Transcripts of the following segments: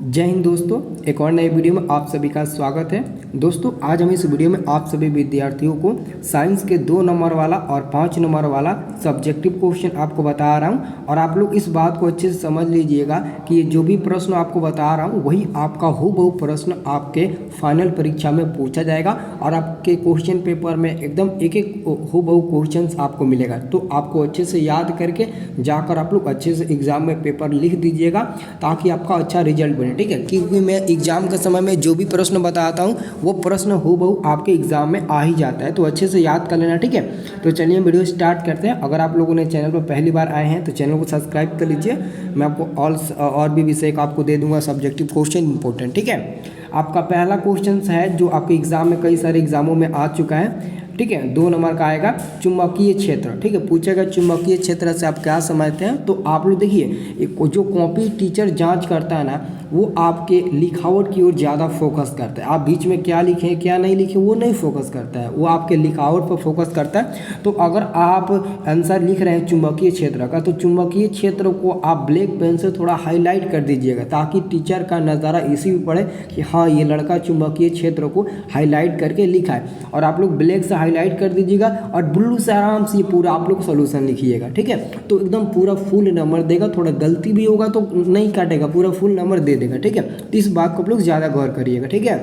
जय हिंद दोस्तों, एक और नए वीडियो में आप सभी का स्वागत है। दोस्तों आज हम इस वीडियो में आप सभी विद्यार्थियों को साइंस के 2 नंबर वाला और 5 नंबर वाला सब्जेक्टिव क्वेश्चन आपको बता रहा हूं और आप लोग इस बात को अच्छे से समझ लीजिएगा कि ये जो भी प्रश्न आपको बता रहा हूं वही आपका हूबहू प्रश्न आपके फाइनल परीक्षा में पूछा जाएगा और आपके क्वेश्चन पेपर में एकदम एक एक हूबहू क्वेश्चन आपको मिलेगा। तो आपको अच्छे से याद करके जाकर आप लोग अच्छे से एग्जाम में पेपर लिख दीजिएगा ताकि आपका अच्छा रिजल्ट बने। ठीक है, क्योंकि मैं एग्जाम के समय में जो भी प्रश्न बताता हूँ वो प्रश्न हूबहू आपके एग्जाम में आ ही जाता है, तो अच्छे से याद कर लेना। ठीक है, तो चलिए वीडियो स्टार्ट करते हैं। अगर आप लोगों ने चैनल पर पहली बार आए हैं तो चैनल को सब्सक्राइब कर लीजिए। मैं आपको और भी विषय का आपको दे दूंगा सब्जेक्टिव क्वेश्चन इंपॉर्टेंट। ठीक है, आपका पहला क्वेश्चन है जो आपके एग्जाम में कई सारे एग्जामों में आ चुका है। ठीक है, 2 नंबर का आएगा चुंबकीय क्षेत्र। ठीक है, पूछेगा चुंबकीय क्षेत्र से आप क्या समझते हैं। तो आप लोग देखिए, जो कॉपी टीचर जांच करता है ना वो आपके लिखावट की ओर ज़्यादा फोकस करता है। आप बीच में क्या लिखें क्या नहीं लिखें वो नहीं फोकस करता है, वो आपके लिखावट पर फोकस करता है। तो अगर आप आंसर लिख रहे हैं चुंबकीय क्षेत्र का तो चुंबकीय क्षेत्र को आप ब्लैक पेन से थोड़ा हाईलाइट कर दीजिएगा ताकि टीचर का नज़ारा इसी में पड़े कि हाँ ये लड़का चुंबकीय क्षेत्र को हाईलाइट करके लिखा है। और आप लोग ब्लैक से हाईलाइट कर दीजिएगा और ब्लू से आराम से ये पूरा आप लोग सोल्यूशन लिखिएगा। ठीक है, तो एकदम पूरा फुल नंबर देगा, थोड़ा गलती भी होगा तो नहीं काटेगा, पूरा फुल नंबर दे देगा। ठीक है, तो इस बात को आप लोग ज़्यादा गौर करिएगा। ठीक है,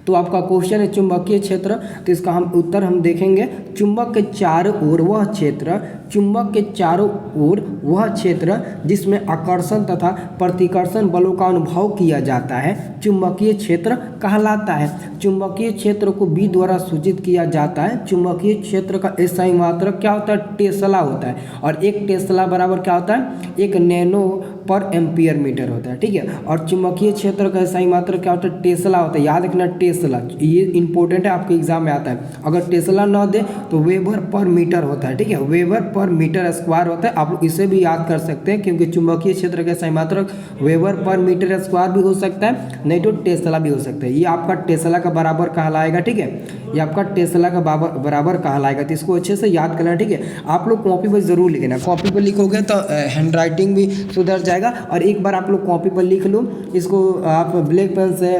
तो आपका क्वेश्चन है चुंबकीय क्षेत्र, तो इसका हम उत्तर हम देखेंगे। चुंबक के चारों ओर वह क्षेत्र, चुंबक के चारों ओर वह क्षेत्र जिसमें आकर्षण तथा प्रतिकर्षण बलों का अनुभव किया जाता है चुंबकीय क्षेत्र कहलाता है। चुंबकीय क्षेत्र को बी द्वारा सूचित किया जाता है। चुंबकीय क्षेत्र का SI मात्रक क्या होता है? टेस्ला होता है, और एक टेस्ला बराबर क्या होता है? 1 नैनो पर एम्पियर मीटर होता है। ठीक है, और चुंबकीय क्षेत्र का SI मात्रक क्या होता है? टेस्ला होता है। याद रखना टेस्ला, ये इंपॉर्टेंट है, आपके एग्जाम में आता है। अगर टेस्ला ना दे तो वेबर पर मीटर होता है। ठीक है, वेबर पर मीटर स्क्वायर होता है। आप इसे भी याद कर सकते हैं क्योंकि चुंबकीय क्षेत्र का SI मात्रक वेबर पर मीटर स्क्वायर भी हो सकता है, नहीं तो टेस्ला भी हो सकता है। ये आपका टेस्ला का बराबर कहलाएगा। ठीक है, ये आपका टेस्ला का बराबर कहलाएगा, तो इसको अच्छे से याद करना। ठीक है, आप लोग कॉपी पर जरूर लिखना, कॉपी पर लिखोगे तो हैंड राइटिंग भी सुधर जाएगा। और एक बार आप लोग कॉपी पर लिख लो, इसको आप ब्लैक पेन से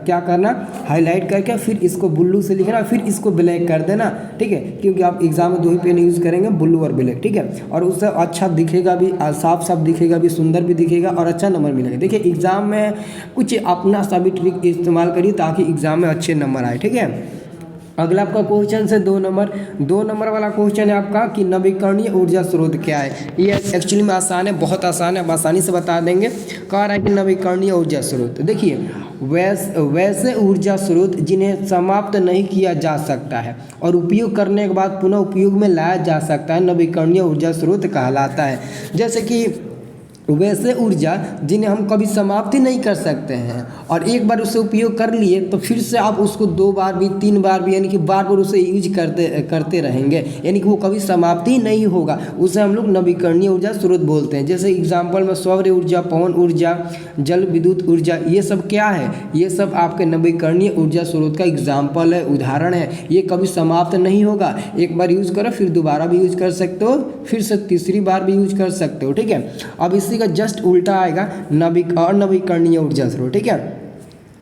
क्या करना, हाईलाइट करके फिर इसको ब्लू से लिखना, फिर इसको ब्लैक कर देना। ठीक है, क्योंकि आप एग्जाम में 2 ही पेन यूज़ करेंगे, ब्लू और ब्लैक। ठीक है, और उससे अच्छा दिखेगा भी, साफ साफ दिखेगा भी, सुंदर भी दिखेगा और अच्छा नंबर मिलेगा। देखिए एग्जाम में कुछ अपना सा भी ट्रिक इस्तेमाल करिए ताकि एग्जाम में अच्छे नंबर आए। ठीक है, अगला आपका क्वेश्चन है 2 नंबर वाला क्वेश्चन है आपका कि नवीकरणीय ऊर्जा स्रोत क्या है। ये एक्चुअली में आसान है, बहुत आसान है, आप आसानी से बता देंगे। कह रहा है कि नवीकरणीय ऊर्जा स्रोत, देखिए वैसे ऊर्जा स्रोत जिन्हें समाप्त नहीं किया जा सकता है और उपयोग करने के बाद पुनः उपयोग में लाया जा सकता है नवीकरणीय ऊर्जा स्रोत कहलाता है। जैसे कि वैसे ऊर्जा जिन्हें हम कभी समाप्ति नहीं कर सकते हैं और एक बार उसे उपयोग कर लिए तो फिर से आप उसको 2 बार भी 3 बार भी यानी कि बार बार उसे यूज करते रहेंगे, यानी कि वो कभी समाप्ति नहीं होगा, उसे हम लोग नवीकरणीय ऊर्जा स्रोत बोलते हैं। जैसे एग्जाम्पल में सौर ऊर्जा, पवन ऊर्जा, जल विद्युत ऊर्जा, ये सब क्या है? ये सब आपके नवीकरणीय ऊर्जा स्रोत का एग्जाम्पल है, उदाहरण है। ये कभी समाप्त नहीं होगा, एक बार यूज करो फिर दोबारा भी यूज कर सकते हो, फिर से तीसरी बार भी यूज कर सकते हो। ठीक है, अब इसी का जस्ट उल्टा आएगा अनवीकरणीय ऊर्जा स्रोत। ठीक है,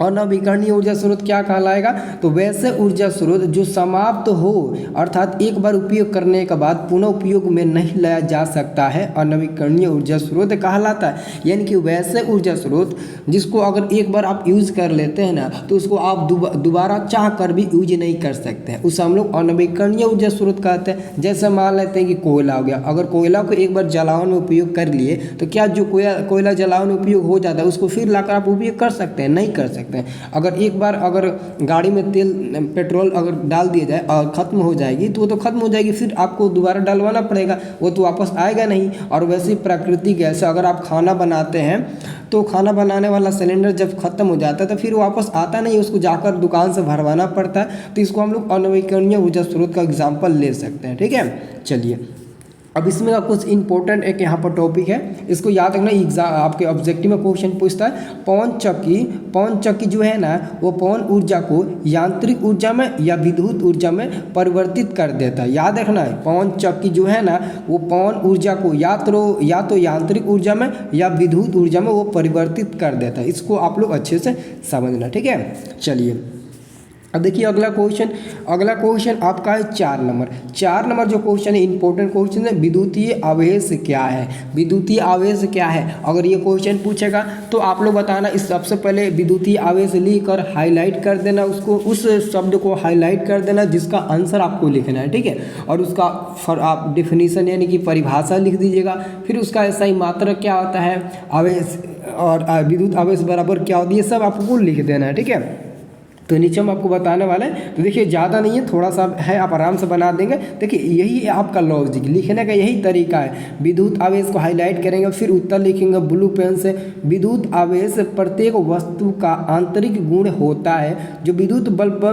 अनवीकरणीय ऊर्जा स्रोत क्या कहलाएगा? तो वैसे ऊर्जा स्रोत जो समाप्त हो अर्थात एक बार उपयोग करने के बाद पुनः उपयोग में नहीं लाया जा सकता है, अनवीकरणीय ऊर्जा स्रोत कहलाता है। यानी कि वैसे ऊर्जा स्रोत जिसको अगर एक बार आप यूज कर लेते हैं ना तो उसको आप दोबारा चाह कर भी यूज नहीं कर सकते हैं, उसे हम लोग अनवीकरणीय ऊर्जा स्रोत कहते हैं। जैसे मान लेते हैं कि कोयला हो गया, अगर कोयला को एक बार जलावन में उपयोग कर लिए तो क्या जो कोयला जलावन में उपयोग हो जाता है उसको फिर लाकर आप उपयोग कर सकते हैं? नहीं कर सकते। अगर एक बार अगर गाड़ी में तेल पेट्रोल अगर डाल दिया जाए और ख़त्म हो जाएगी तो वो तो ख़त्म हो जाएगी, फिर आपको दोबारा डलवाना पड़ेगा, वो तो वापस आएगा नहीं। और वैसे प्राकृतिक गैस, अगर आप खाना बनाते हैं तो खाना बनाने वाला सिलेंडर जब ख़त्म हो जाता है तो फिर वापस आता नहीं, उसको जाकर दुकान से भरवाना पड़ता है। तो इसको हम लोग अनवीकरणीय ऊर्जा स्रोत का एग्जाम्पल ले सकते हैं। ठीक है, चलिए अब इसमें का कुछ इंपॉर्टेंट एक यहाँ पर टॉपिक है, इसको याद रखना। एग्जाम आपके ऑब्जेक्टिव में क्वेश्चन पूछता है, पवन चक्की जो है ना वो पवन ऊर्जा को यांत्रिक ऊर्जा में या विद्युत ऊर्जा में परिवर्तित कर देता है। याद रखना है, पवन चक्की जो है ना वो पवन ऊर्जा को या तो यांत्रिक ऊर्जा में या विद्युत ऊर्जा में वो परिवर्तित कर देता है। इसको आप लोग अच्छे से समझना, ठीक है। चलिए अब देखिए अगला क्वेश्चन आपका है 4 नंबर जो क्वेश्चन है इंपॉर्टेंट क्वेश्चन है, विद्युतीय आवेश क्या है। विद्युतीय आवेश क्या है, अगर ये क्वेश्चन पूछेगा तो आप लोग बताना। इस सबसे पहले विद्युतीय आवेश लिखकर हाईलाइट कर देना, उसको उस शब्द को हाईलाइट कर देना जिसका आंसर आपको लिखना है, ठीक है। और उसका आप डेफिनेशन यानी कि परिभाषा लिख दीजिएगा। फिर उसका SI मात्रक क्या होता है, आवेश और विद्युत आवेश बराबर क्या होती है, सब आपको लिख देना है, ठीक है। तो नीचे हम आपको बताने वाले हैं, तो देखिए ज़्यादा नहीं है, थोड़ा सा है, आप आराम से बना देंगे। देखिए यही आपका लॉजिक लिखने का यही तरीका है। विद्युत आवेश को हाईलाइट करेंगे, फिर उत्तर लिखेंगे ब्लू पेन से। विद्युत आवेश प्रत्येक वस्तु का आंतरिक गुण होता है जो विद्युत बल्ब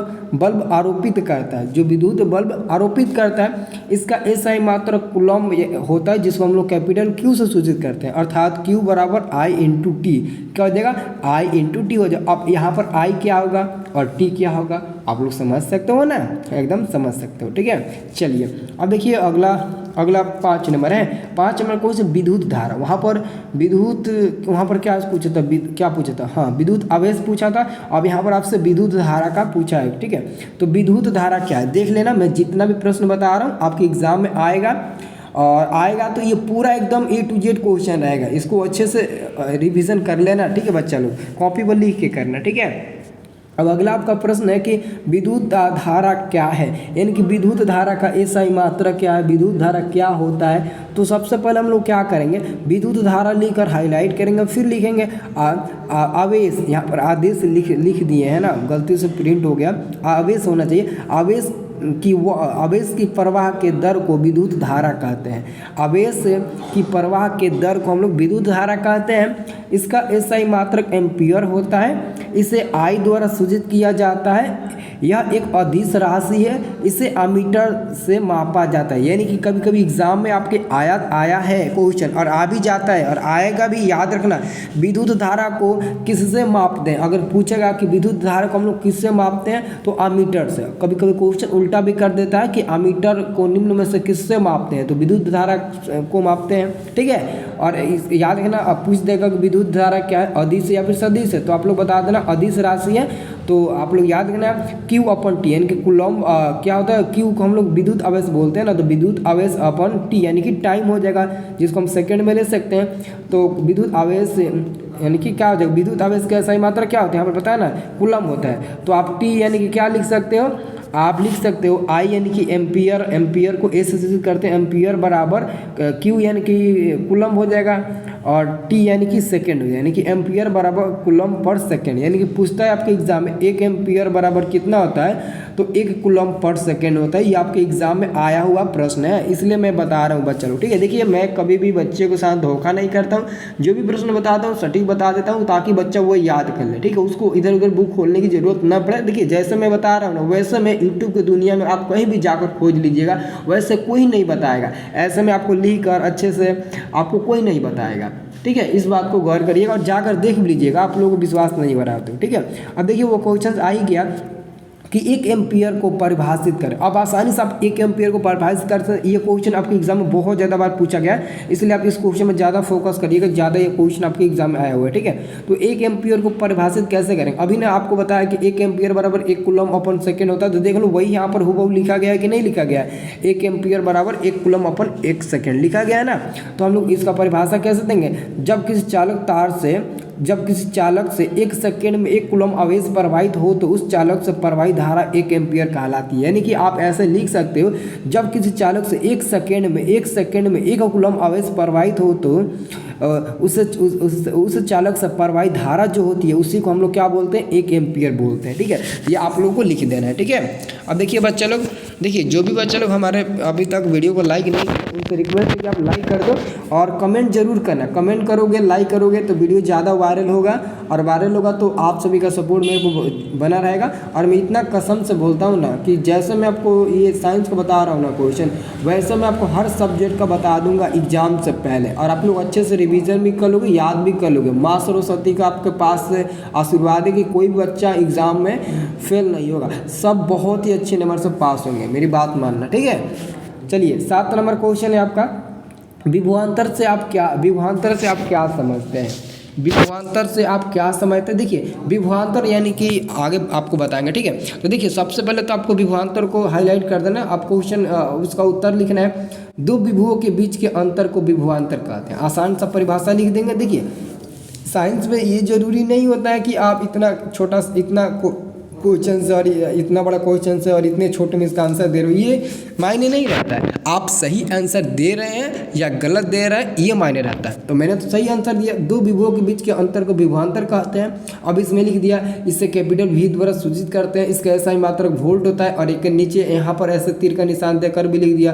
आरोपित करता है, इसका SI मात्रक कूलम होता है, जिसको हम लोग कैपिटल Q से सूचित करते हैं, अर्थात Q बराबर I/T। क्या हो जाएगा, I/T हो जाएगा। अब यहाँ पर I क्या होगा और T क्या होगा, आप लोग समझ सकते हो ना, एकदम समझ सकते हो, ठीक है। चलिए अब देखिए अगला 5 नंबर है। 5 नंबर कौन से, विद्युत धारा। वहाँ पर क्या पूछा था, हाँ विद्युत आवेश पूछा था। अब यहाँ पर आपसे विद्युत धारा का पूछा है, ठीक है। तो विद्युत धारा क्या है देख लेना, मैं जितना भी प्रश्न बता रहा हूँ आपके एग्जाम में आएगा तो ये पूरा एकदम A to Z क्वेश्चन रहेगा। इसको अच्छे से रिवीजन कर लेना, ठीक है बच्चा लोग, कॉपी पर लिख के करना, ठीक है। अब अगला आपका प्रश्न है कि विद्युत धारा क्या है, यानी कि विद्युत धारा का SI मात्रक क्या है, विद्युत धारा क्या होता है। तो सबसे पहले हम लोग क्या करेंगे, विद्युत धारा लिखकर हाईलाइट करेंगे, फिर लिखेंगे आवेश। यहाँ पर आदेश लिख दिए हैं ना, गलती से प्रिंट हो गया, आवेश होना चाहिए। आवेश की प्रवाह के दर को विद्युत धारा कहते हैं। आवेश की प्रवाह के दर को हम लोग विद्युत धारा कहते हैं। इसका SI मात्रक एम्पियर होता है, इसे I द्वारा सूचित किया जाता है। यह एक अदिश राशि है, इसे एमीटर से मापा जाता है। यानी कि कभी कभी एग्जाम में आपके आया है क्वेश्चन और आ भी जाता है और आएगा भी, याद रखना। विद्युत धारा को किससे मापते हैं, अगर पूछेगा कि विद्युत धारा को हम लोग किससे मापते हैं तो एमीटर से। कभी कभी क्वेश्चन उल्टा भी कर देता है कि एमीटर को निम्न में से किससे मापते हैं, तो विद्युत धारा को मापते हैं, ठीक है। और याद रखना, अब पूछ देगा कि विद्युत धारा क्या है, अदिश या फिर सदिश है, तो आप लोग बता देना अदिश राशि है। तो आप लोग याद रखना Q/T, यानी कि कूलम क्या होता है, Q को हम लोग विद्युत आवेश बोलते हैं ना, तो विद्युत आवेश अपन T यानी कि टाइम हो जाएगा, जिसको हम सेकंड में ले सकते हैं। तो विद्युत आवेश यानी कि क्या हो जाएगा, विद्युत आवेश का SI मात्रा क्या होता है, यहाँ पर पता है ना, कूलम होता है। तो आप T यानी कि क्या लिख सकते हो, आप लिख सकते हो I यानी कि एम्पियर को A से सूचित करते हैं, एम्पियर बराबर Q यानी कि कूलम हो जाएगा, और T यानी कि सेकेंड हो, यानी कि एम्पियर बराबर कूलम पर सेकेंड। यानी कि पूछता है आपके एग्जाम में 1 एम्पियर बराबर कितना होता है, तो 1 कूलम पर सेकेंड होता है। ये आपके एग्जाम में आया हुआ प्रश्न है, इसलिए मैं बता रहा हूँ बच्चा लोग, ठीक है। देखिए मैं कभी भी बच्चे के साथ धोखा नहीं करता हूँ, जो भी प्रश्न बताता हूँ सटीक बता देता हूँ, ताकि बच्चा वो याद कर ले, ठीक है। उसको इधर उधर बुक खोलने की जरूरत न पड़े। देखिए जैसे मैं बता रहा हूँ ना, वैसे मैं यूट्यूब की दुनिया में आप कहीं भी जाकर खोज लीजिएगा, वैसे कोई नहीं बताएगा। ऐसे में आपको लिख कर अच्छे से आपको कोई नहीं बताएगा, ठीक है। इस बात को गौर करिएगा और जाकर देख भी लीजिएगा, आप लोगों को विश्वास नहीं बनाते हो, ठीक है। अब देखिए वो क्वेश्चन आ ही गया कि 1 एम्पियर को परिभाषित करें। अब आसानी से आप 1 एम्पियर को परिभाषित कर सकते। ये क्वेश्चन आपके एग्जाम में बहुत ज़्यादा बार पूछा गया है, इसलिए आप इस क्वेश्चन में ज़्यादा फोकस करिएगा, ज़्यादा ये क्वेश्चन आपके एग्जाम में आया हुआ है, ठीक है। तो 1 एम्पियर को परिभाषित कैसे करें, अभी ने आपको बताया कि 1 एम्पियर बराबर 1 कूलम अपन सेकेंड होता है। तो देख लो वही यहाँ पर हुबहू लिखा गया है कि नहीं लिखा गया है, 1 एम्पियर बराबर 1 कूलम अपन 1 सेकेंड लिखा गया है ना। तो हम लोग इसका परिभाषा कैसे देंगे, जब किसी चालक से 1 सेकेंड में 1 कूलम आवेश प्रवाहित हो तो उस चालक से प्रवाहित धारा 1 एम्पियर कहलाती है। यानी कि आप ऐसे लिख सकते हो, जब किसी चालक से 1 सेकेंड में 1 कूलम आवेश प्रवाहित हो तो उस चालक से प्रवाहित धारा जो होती है उसी को हम लोग क्या बोलते हैं, 1 एम्पियर बोलते हैं, ठीक है। ये आप लोगों को लिख देना है, ठीक है। अब देखिए बच्चा लोग देखिए जो भी बच्चे लोग हमारे अभी तक वीडियो को लाइक नहीं किए उनसे रिक्वेस्ट है कि आप लाइक कर दो और कमेंट जरूर करना। कमेंट करोगे, लाइक करोगे तो वीडियो ज़्यादा वायरल होगा, और वायरल होगा तो आप सभी का सपोर्ट मेरे को बना रहेगा। और मैं इतना कसम से बोलता हूँ ना कि जैसे मैं आपको ये साइंस का बता रहा हूँ ना क्वेश्चन, वैसे मैं आपको हर सब्जेक्ट का बता दूंगा एग्जाम से पहले, और आप लोग अच्छे से रिवीजन भी कर लोगे, याद भी कर लोगे। माँ सरस्वती का आपके पास से आशीर्वाद है कि कोई भी बच्चा एग्जाम में फेल नहीं होगा, सब बहुत ही अच्छे नंबर से पास होंगे, मेरी बात मानना, ठीक है। चलिए 7 नंबर क्वेश्चन है आपका, विभवांतर से आप क्या समझते हैं? विभवांतर से आप क्या समझते हैं? देखिए विभवांतर यानी कि आगे आपको बताएंगे, ठीक है। तो देखिए सबसे पहले तो आपको विभवांतर को हाईलाइट कर देना, आप क्वेश्चन उसका उत्तर लिखना है। दो विभुओं के बीच के अंतर को विभवांतर कहते हैं। आसान सा परिभाषा लिख देंगे। देखिए साइंस में ये जरूरी नहीं होता है कि आप इतना छोटा क्वेश्चन से और इतना बड़ा क्वेश्चन से और इतने छोटे में इसका आंसर दे रहे हो, ये मायने नहीं रहता है। आप सही आंसर दे रहे हैं या गलत दे रहे हैं, ये मायने रहता है। तो मैंने तो सही आंसर दिया। दो विभुओं के बीच के अंतर को विभवांतर कहते हैं। अब इसमें लिख दिया, इससे कैपिटल V द्वारा सूचित करते हैं। इसका ऐसा ही मात्रक वोल्ट होता है, और एक नीचे यहाँ पर ऐसे तीर का निशान देकर भी लिख दिया,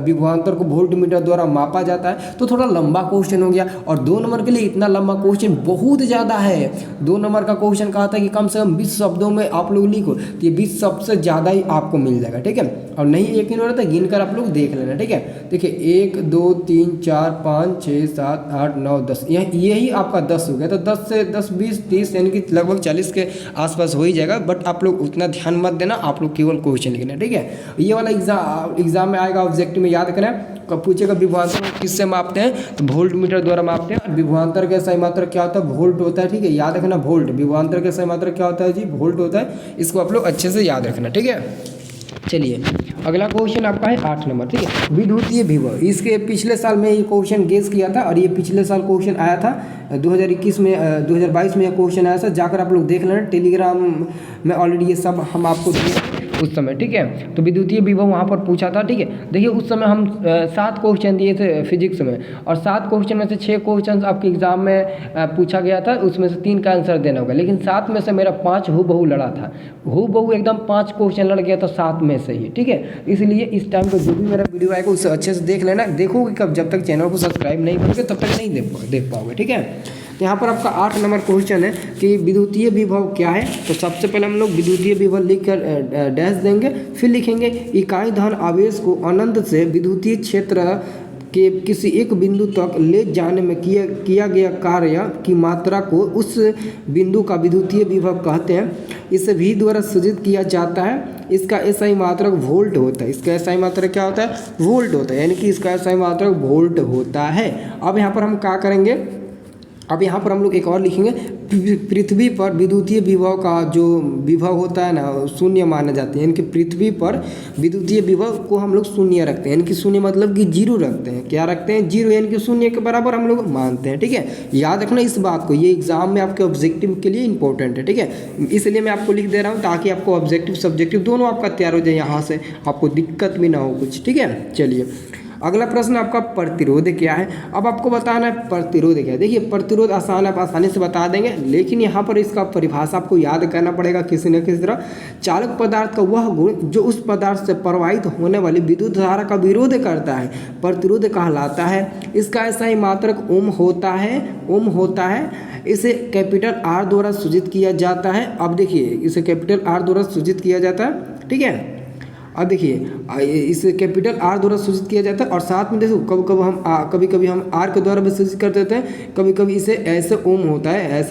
विभवांतर को वोल्ट मीटर द्वारा मापा जाता है। तो थोड़ा लंबा क्वेश्चन हो गया, और 2 नंबर के लिए इतना लंबा क्वेश्चन बहुत ज़्यादा है। 2 नंबर का क्वेश्चन कहा था कि कम से कम 20 शब्दों में आप लोग लिखो, तो ये 20 सबसे ज़्यादा ही आपको मिल जाएगा, ठीक है। और नहीं यकीन हो रहा था गिन कर आप लोग देख लेना, ठीक है। देखिए 1 2 3 4 5 6 7 8 9 10, यही आपका 10 हो गया। तो 10 से 10 20 30 यानी कि लगभग 40 के आसपास हो ही जाएगा। बट आप लोग उतना ध्यान मत देना, आप लोग केवल क्वेश्चन लिखना, ठीक है। ये वाला एग्जाम में आएगा, ऑब्जेक्टिव में याद करना। कब पूछेगा विभवांतर किससे मापते हैं, तो वोल्ट मीटर द्वारा मापते हैं। विभवांतर का सही मात्रक क्या होता है, वोल्ट होता है, ठीक है। याद रखना वोल्ट। विभवांतर का सही मात्रक क्या होता है जी, वोल्ट होता है। इसको आप लोग अच्छे से याद रखना, ठीक है। चलिए अगला क्वेश्चन आपका है 8 नंबर, ठीक है। विद्युतीय विभव, इसके पिछले साल में ये क्वेश्चन गेस किया था, और ये पिछले साल क्वेश्चन आया था 2021 में 2022 में यह क्वेश्चन आया था। जाकर आप लोग देख लेना, टेलीग्राम में ऑलरेडी ये सब हम आपको दिए उस समय, ठीक है। तो विद्युतीय विभव वहाँ पर पूछा था, ठीक है। देखिए उस समय हम 7 क्वेश्चन दिए थे फिजिक्स में, और 7 क्वेश्चन में से 6 क्वेश्चन आपके एग्जाम में पूछा गया था, उसमें से 3 का आंसर देना होगा। लेकिन 7 में से मेरा 5 हूबहू लड़ा था, हूबहू एकदम 5 क्वेश्चन लड़ गया था 7 में से ही, ठीक है। इसलिए इस टाइम पर जो भी मेरा वीडियो आएगा उसे अच्छे से देख लेना। देखोगे कब, जब तक चैनल को सब्सक्राइब नहीं करोगे तब तक नहीं देख पाओगे, ठीक है। तो यहाँ पर आपका 8 नंबर क्वेश्चन है कि विद्युतीय विभव क्या है। तो सबसे पहले हम लोग विद्युतीय विभव लिख कर डैश देंगे, फिर लिखेंगे इकाई धन आवेश को अनंत से विद्युतीय क्षेत्र के किसी एक बिंदु तक ले जाने में किया गया कार्य की मात्रा को उस बिंदु का विद्युतीय विभव कहते हैं। इसे V द्वारा सूचित किया जाता है। इसका SI मात्रक वोल्ट होता है। इसका SI मात्रक क्या होता है, वोल्ट होता है, यानी कि इसका SI मात्रक वोल्ट होता है। अब यहाँ पर हम क्या करेंगे, अब यहाँ पर हम लोग एक और लिखेंगे, पृथ्वी पर विद्युतीय विभव का जो विभव होता है ना, शून्य माना जाता है। यानी कि पृथ्वी पर विद्युतीय विभव को हम लोग शून्य रखते हैं, यानी कि शून्य मतलब कि 0 रखते हैं। क्या रखते हैं, 0, यानी कि शून्य के बराबर हम लोग मानते हैं, ठीक है। याद रखना इस बात को, ये एग्जाम में आपके ऑब्जेक्टिव के लिए इंपॉर्टेंट है, ठीक है। इसलिए मैं आपको लिख दे रहा हूँ ताकि आपको ऑब्जेक्टिव सब्जेक्टिव दोनों आपका तैयार हो जाए, यहाँ से आपको दिक्कत भी ना हो कुछ, ठीक है। चलिए अगला प्रश्न आपका प्रतिरोध क्या है। अब आपको बताना है प्रतिरोध क्या है। देखिए प्रतिरोध आसान, आप आसानी से बता देंगे, लेकिन यहाँ पर इसका परिभाषा आपको याद करना पड़ेगा किसी न किसी तरह। चालक पदार्थ का वह गुण जो उस पदार्थ से प्रवाहित होने वाली विद्युत धारा का विरोध करता है, प्रतिरोध कहलाता है। इसका ऐसा ही मात्रक ओम होता है। इसे कैपिटल R द्वारा सूचित किया जाता है। अब देखिए इसे कैपिटल R द्वारा सूचित किया जाता है, ठीक है। अब देखिए इसे कैपिटल R द्वारा सूचित किया जाता है, और साथ में देखो कभी कभी हम R के द्वारा भी सूचित कर देते हैं। कभी कभी इसे ऐसे ओम होता है,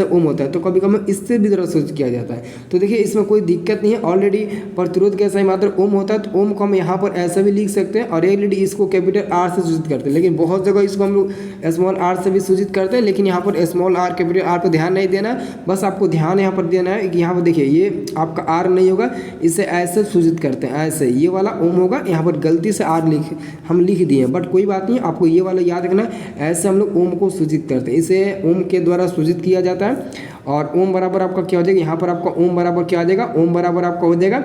तो कभी कभी इससे भी द्वारा सूचित किया जाता है। तो देखिए इसमें कोई दिक्कत नहीं है। ऑलरेडी प्रतिरोध का सही मात्रक ओम होता है, तो ओम को हम यहाँ पर ऐसे भी लिख सकते हैं, और ऑलरेडी इसको कैपिटल R से सूचित करते हैं। लेकिन बहुत जगह इसको हम लोग स्मॉल r से भी सूचित करते हैं, लेकिन यहाँ पर स्मॉल r कैपिटल R पर ध्यान नहीं देना। बस आपको ध्यान यहाँ पर देना है कि यहाँ पर देखिए ये आपका R नहीं होगा, इसे ऐसे सूचित करते हैं, ऐसे ये वाला ओम होगा। यहाँ पर गलती से R हम लिख दिए, बट कोई बात नहीं, आपको ये वाला याद रखना। ऐसे हम लोग ओम को सूचित करते हैं, इसे ओम के द्वारा सूचित किया जाता है। और ओम बराबर आपका क्या हो जाएगा, यहाँ पर आपका ओम बराबर क्या हो जाएगा, ओम बराबर आपका हो जाएगा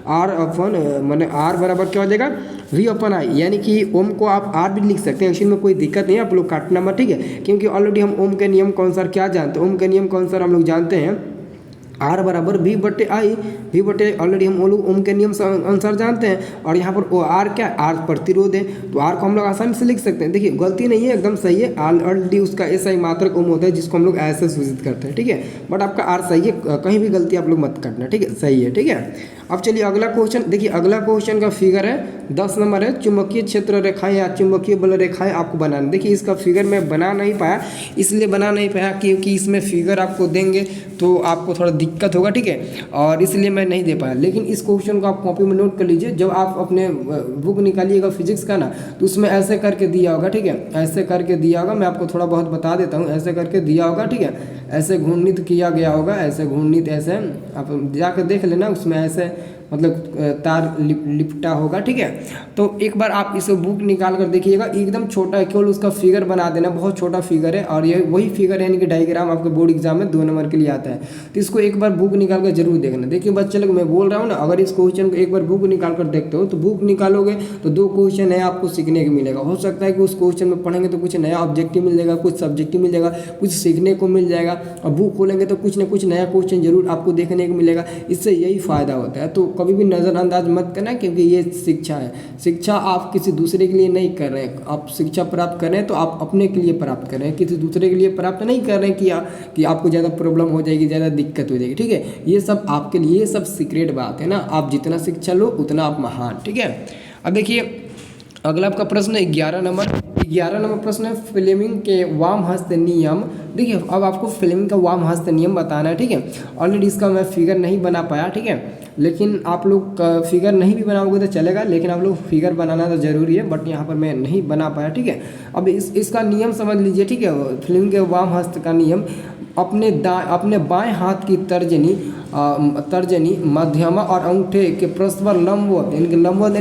R बराबर क्या हो जाएगा, V/I। यानी कि ओम को आप R भी लिख सकते हैं, इसमें कोई दिक्कत नहीं है। आप लोग काटना मत, ठीक है, क्योंकि ऑलरेडी हम ओम के नियम कौन सा क्या जानते हैं। ओम के नियम कौन सा हम लोग जानते हैं, आर बराबर वी बटे आई, वी बटे ऑलरेडी हम लोग ओम के नियम से अनुसार जानते हैं। और यहाँ पर आर क्या, आर प्रतिरोध है, तो आर को हम लोग आसानी से लिख सकते हैं। देखिए गलती नहीं है, एकदम सही है। ऑलरेडी उसका एसआई मात्रक ओम होता है जिसको हम लोग ऐसे सूचित करते हैं, ठीक है। बट आपका आर सही है, कहीं भी गलती आप लोग मत करना, ठीक है, सही है, ठीक है। अब चलिए अगला क्वेश्चन देखिए। अगला क्वेश्चन का फिगर है 10 नंबर है, चुंबकीय क्षेत्र रेखाएं या चुंबकीय बल रेखाएं आपको बनाना। देखिए इसका फिगर मैं बना नहीं पाया, इसलिए बना नहीं पाया क्योंकि इसमें फिगर आपको देंगे तो आपको थोड़ा दिक्कत होगा, ठीक है, और इसलिए मैं नहीं दे पाया। लेकिन इस क्वेश्चन को आप कॉपी में नोट कर लीजिए। जब आप अपने बुक निकालिएगा फिजिक्स का ना, तो उसमें ऐसे करके दिया होगा, ठीक है, ऐसे करके दिया होगा। मैं आपको थोड़ा बहुत बता देता हूँ, ऐसे करके दिया होगा, ठीक है, ऐसे घूर्णित किया गया होगा, ऐसे घूर्णित, ऐसे आप जाकर देख लेना, उसमें ऐसे मतलब तार लिपटा होगा, ठीक है। तो एक बार आप इस बुक निकाल कर देखिएगा, एकदम छोटा है, केवल उसका फिगर बना देना, बहुत छोटा फिगर है। और ये वही फिगर है, यानी कि डायग्राम आपके बोर्ड एग्जाम में 2 नंबर के लिए आता है। तो इसको एक बार बुक निकाल कर जरूर देखना। देखिए बच्चे लोग, मैं बोल रहा हूँ ना, अगर इस क्वेश्चन को एक बार बुक निकाल कर देखते हो तो बुक निकालोगे तो 2 क्वेश्चन है आपको सीखने को मिलेगा। हो सकता है कि उस क्वेश्चन में पढ़ेंगे तो कुछ नया ऑब्जेक्टिव मिल जाएगा, कुछ सब्जेक्टिव मिल जाएगा, कुछ सीखने को मिल जाएगा। और बुक खोलेंगे तो कुछ ना कुछ नया क्वेश्चन जरूर आपको देखने को मिलेगा। इससे यही फायदा होता है। तो कभी भी नज़रअंदाज मत करना, क्योंकि ये शिक्षा है। शिक्षा आप किसी दूसरे के लिए नहीं कर रहे हैं। आप शिक्षा प्राप्त कर रहे हैं तो आप अपने के लिए प्राप्त कर रहे हैं, किसी दूसरे के लिए प्राप्त नहीं कर रहे हैं कि आपको ज़्यादा प्रॉब्लम हो जाएगी, ज़्यादा दिक्कत हो जाएगी, ठीक है। ये सब आपके लिए, ये सब सीक्रेट बात है ना। आप जितना शिक्षा लो उतना आप महान, ठीक है। अब देखिए अगला आपका प्रश्न है 11 नंबर प्रश्न है फ्लेमिंग के वाम हस्त नियम। देखिए अब आपको फ्लेमिंग का वाम हस्त नियम बताना है, ठीक है। ऑलरेडी इसका मैं फिगर नहीं बना पाया, ठीक है, लेकिन आप लोग फिगर नहीं भी बनाओगे तो चलेगा, लेकिन आप लोग फिगर बनाना तो जरूरी है। बट यहाँ पर मैं नहीं बना पाया, ठीक है। अब इसका नियम समझ लीजिए, ठीक है। फ्लेमिंग के वाम हस्त का नियम, अपने बाएं हाथ की तर्जनी मध्यमा और अंगूठे के परस्पर लंबवत यानी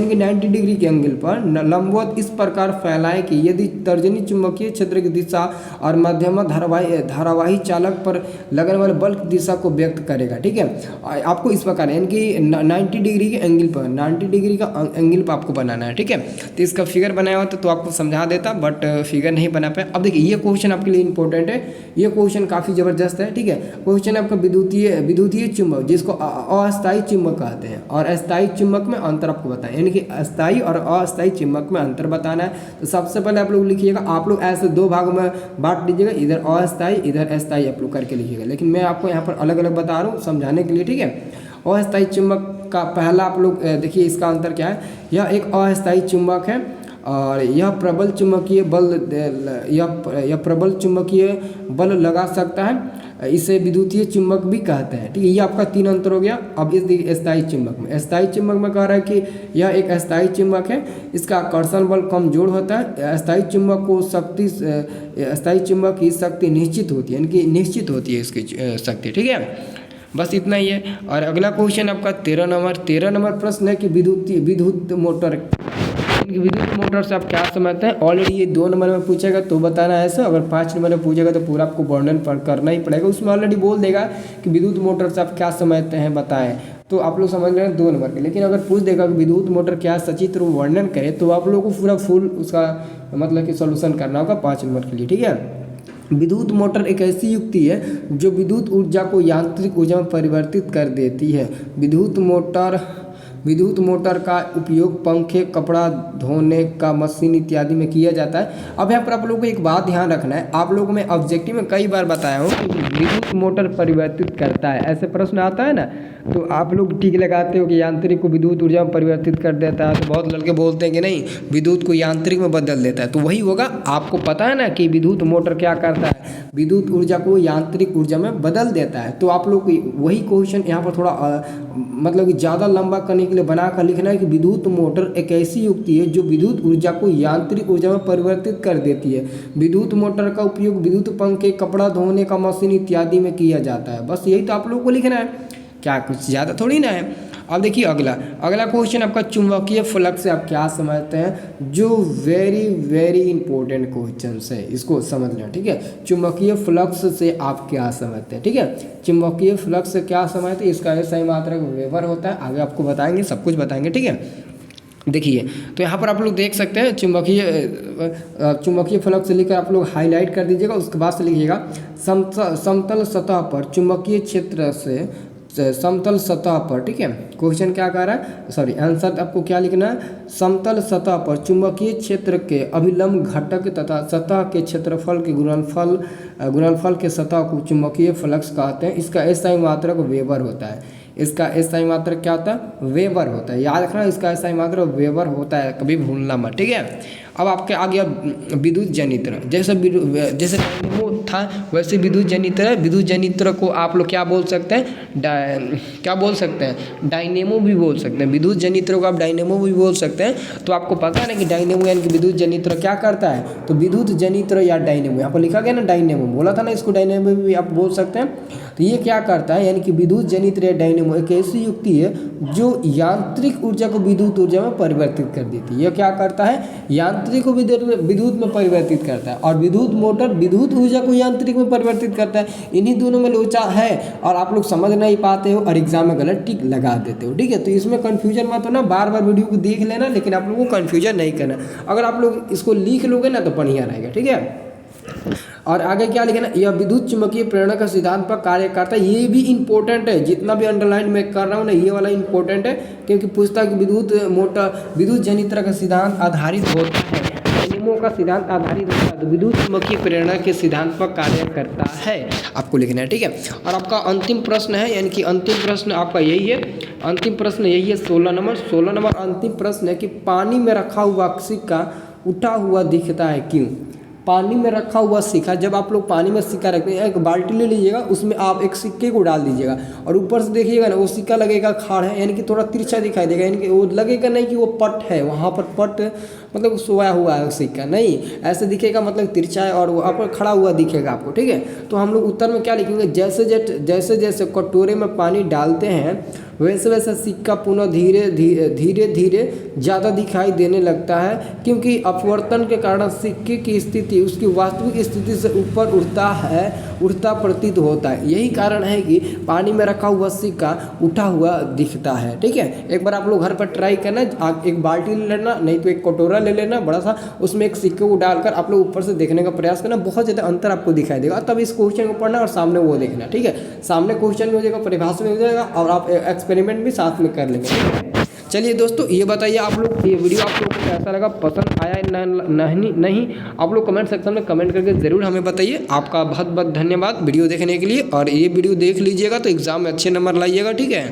कि 90 डिग्री के एंगल पर लंबवत इस प्रकार फैलाएं कि यदि तर्जनी चुंबकीय क्षेत्र की दिशा और मध्यमा धारावाही चालक पर लगने वाले बल की दिशा को व्यक्त करेगा, ठीक है। आपको इस प्रकार यानी कि 90 डिग्री के एंगल पर, 90 डिग्री का एंगल पर आपको बनाना है, ठीक है। तो इसका फिगर बनाया होता तो आपको समझा देता, बट फिगर नहीं बना पाया। अब देखिए ये क्वेश्चन आपके लिए इंपॉर्टेंट है, ये क्वेश्चन काफ़ी ज़बरदस्त है, ठीक है। क्वेश्चन आपका विद्युतीय चुंबक, जिसको अस्थायी चुंबक कहते हैं, और अस्थायी चुंबक में अंतर आपको बताएं, यानी कि अस्थायी और अस्थायी चुंबक में अंतर बताना है। तो सबसे पहले आप लोग लिखिएगा, आप लोग ऐसे 2 भागों में बांट लीजिएगा, इधर अस्थायी इधर अस्थायी आप लोग करके लिखिएगा। लेकिन मैं आपको यहाँ पर अलग अलग बता रहा हूँ समझाने के लिए, ठीक है। अस्थायी चुंबक का पहला आप लोग देखिए इसका अंतर क्या है। यह एक अस्थायी चुंबक है और यह प्रबल चुंबकीय बल लगा सकता है, इसे विद्युतीय चुंबक भी कहते हैं, ठीक है। ये आपका 3 अंतर हो गया। अब इस अस्थायी चुंबक में कह रहा है कि यह एक अस्थायी चुंबक है, इसका आकर्षण बल कमजोर होता है। अस्थायी चुंबक की शक्ति निश्चित होती है, यानी कि निश्चित होती है इसकी शक्ति, ठीक है। बस इतना ही है। और अगला क्वेश्चन आपका 13 नंबर प्रश्न है कि विद्युत मोटर से आप क्या समझते हैं। ऑलरेडी ये 2 नंबर में पूछेगा तो बताना है ऐसा, अगर 5 नंबर में पूछेगा तो पूरा आपको वर्णन करना ही पड़ेगा। उसमें ऑलरेडी बोल देगा कि विद्युत मोटर से आप क्या समझते हैं बताएं, तो आप लोग समझ रहे हैं 2 नंबर के। लेकिन अगर पूछ देगा कि विद्युत मोटर क्या सचित्र वर्णन करे, तो आप लोगों को पूरा फुल उसका मतलब कि सॉल्यूशन करना होगा 5 नंबर के लिए, ठीक है। विद्युत मोटर एक ऐसी युक्ति है जो विद्युत ऊर्जा को यांत्रिक ऊर्जा में परिवर्तित कर देती है। विद्युत मोटर का उपयोग पंखे, कपड़ा धोने का मशीन इत्यादि में किया जाता है। अब यहाँ पर आप लोगों को एक बात ध्यान रखना है, आप लोगों को मैं ऑब्जेक्टिव में कई बार बताया हूँ कि विद्युत मोटर परिवर्तित करता है, ऐसे प्रश्न आता है ना, तो आप लोग ठीक लगाते हो कि यांत्रिक को विद्युत ऊर्जा में परिवर्तित कर देता है। तो बहुत लड़के बोलते हैं कि नहीं, विद्युत को यांत्रिक में बदल देता है, तो वही होगा। आपको पता है ना कि विद्युत मोटर क्या करता है, विद्युत ऊर्जा को यांत्रिक ऊर्जा में बदल देता है। तो आप लोग वही क्वेश्चन यहाँ पर थोड़ा मतलब कि ज़्यादा लंबा करने के लिए बना कर लिखना है कि विद्युत मोटर एक ऐसी युक्ति है जो विद्युत ऊर्जा को यांत्रिक ऊर्जा में परिवर्तित कर देती है। विद्युत मोटर का उपयोग विद्युत पंखे, कपड़ा धोने का मशीन इत्यादि में किया जाता है। बस यही तो आप लोगों को लिखना है, क्या कुछ ज़्यादा थोड़ी ना है। अब देखिए अगला क्वेश्चन आपका चुंबकीय फ्लक्स से आप क्या समझते हैं, जो वेरी इंपॉर्टेंट क्वेश्चन है, इसको समझ लें, ठीक है। चुंबकीय फ्लक्स से आप क्या समझते हैं, ठीक है। चुंबकीय फ्लक्स से क्या समझते हैं, इसका सही मात्रक वेबर होता है, आगे आपको बताएंगे, सब कुछ बताएंगे, ठीक है। देखिए तो यहाँ पर आप लोग देख सकते हैं चुंबकीय फ्लक्स से लेकर आप लोग हाईलाइट कर दीजिएगा। उसके बाद से लिखिएगा समतल सतह पर चुंबकीय क्षेत्र से समतल सतह पर, ठीक है। क्वेश्चन क्या कह रहा है, सॉरी आंसर आपको क्या लिखना है, समतल सतह पर चुंबकीय क्षेत्र के अभिलंब घटक तथा सतह के क्षेत्रफल के गुणनफल के सतह को चुंबकीय फ्लक्स कहते हैं। इसका एसआई मात्रक वेबर होता है। इसका एसआई मात्रक क्या होता है, वेबर होता है। याद रखना, इसका एसआई मात्रक वेबर होता है, कभी भूलना मत, ठीक है। अब आपके आ गया विद्युत जनित्र। जैसे डायनेमो था वैसे विद्युत जनित्र है। विद्युत जनित्र को आप लोग क्या बोल सकते हैं, क्या बोल सकते हैं, डायनेमो भी बोल सकते हैं। विद्युत जनित्र को आप डायनेमो भी बोल सकते हैं। तो आपको पता है ना कि डायनेमो यानी कि विद्युत जनित्र क्या करता है, तो विद्युत जनित्र या डायनेमो, यहाँ पर लिखा गया ना डायनेमो, बोला था ना, इसको डायनेमो भी आप बोल सकते हैं। तो ये क्या करता है, यानी कि विद्युत जनित्र या डायनेमो एक ऐसी युक्ति है जो यांत्रिक ऊर्जा को विद्युत ऊर्जा में परिवर्तित कर देती है। यह क्या करता है, यांत्रिक को विद्युत में परिवर्तित करता है, और विद्युत मोटर विद्युत ऊर्जा को यांत्रिक में परिवर्तित करता है। इन्हीं दोनों में लोचा है, और आप लोग समझ नहीं पाते हो और एग्जाम में गलत टिक लगा देते हो, ठीक है। तो इसमें कंफ्यूजन मत होना, बार बार वीडियो को देख लेना, लेकिन आप लोगों को कंफ्यूजन नहीं करना। अगर आप लोग इसको लिख लोगे ना तो बढ़िया रहेगा, ठीक है। और आगे क्या लिखना, यह विद्युत चुंबकीय प्रेरणा का सिद्धांत पर कार्य करता है। ये भी इंपॉर्टेंट है, जितना भी अंडरलाइन मैं कर रहा हूँ ना, ये वाला इंपॉर्टेंट है, क्योंकि पूछता है कि विद्युत जनित्र का सिद्धांत आधारित होता है, डायनेमो का सिद्धांत आधारित होता है, तो विद्युत चुंबकीय प्रेरणा के सिद्धांत पर कार्य करता है, आपको लिखना है, ठीक है। और आपका अंतिम प्रश्न है, यानी कि अंतिम प्रश्न आपका यही है, अंतिम प्रश्न यही है 16 नंबर अंतिम प्रश्न है कि पानी में रखा हुआ सिक्का उठा हुआ दिखता है क्यों। पानी में रखा हुआ सिक्का, जब आप लोग पानी में सिक्का रखते हैं, एक बाल्टी ले लीजिएगा, उसमें आप एक सिक्के को डाल दीजिएगा, और ऊपर से देखिएगा ना, वो सिक्का लगेगा खाड़ है, यानी कि थोड़ा तिरछा दिखाई देगा, यानी कि वो लगेगा नहीं कि वो पट है, वहाँ पर पट मतलब सोया हुआ है सिक्का, नहीं ऐसे दिखेगा, मतलब तिरछा है और वहाँ पर खड़ा हुआ दिखेगा आपको, ठीक है। तो हम लोग उत्तर में क्या लिखेंगे, जैसे जैसे कटोरे में पानी डालते हैं वैसे वैसे सिक्का पुनः धीरे धीरे ज़्यादा दिखाई देने लगता है, क्योंकि अपवर्तन के कारण सिक्के की स्थिति उसकी वास्तविक स्थिति से ऊपर उठता प्रतीत होता है। यही कारण है कि पानी में रखा हुआ सिक्का उठा हुआ दिखता है, ठीक है। एक बार आप लोग घर पर ट्राई करना, आप एक बाल्टी ले लेना, नहीं तो एक कटोरा ले लेना बड़ा सा, उसमें एक सिक्के को डालकर आप लोग ऊपर से देखने का प्रयास करना, बहुत ज़्यादा अंतर आपको दिखाई देगा। तब इस क्वेश्चन को पढ़ना और सामने वो देखना, ठीक है। सामने क्वेश्चन में हो जाएगा, परिभाषा में हो जाएगा, और आप एक्सपेरिमेंट भी साथ में कर लेंगे, ठीक है। चलिए दोस्तों, ये बताइए आप लोग, ये वीडियो आप लोगों को कैसा लगा, पसंद आया नहीं, आप लोग कमेंट सेक्शन में कमेंट करके ज़रूर हमें बताइए। आपका बहुत बहुत धन्यवाद वीडियो देखने के लिए, और ये वीडियो देख लीजिएगा तो एग्ज़ाम में अच्छे नंबर लाइएगा, ठीक है।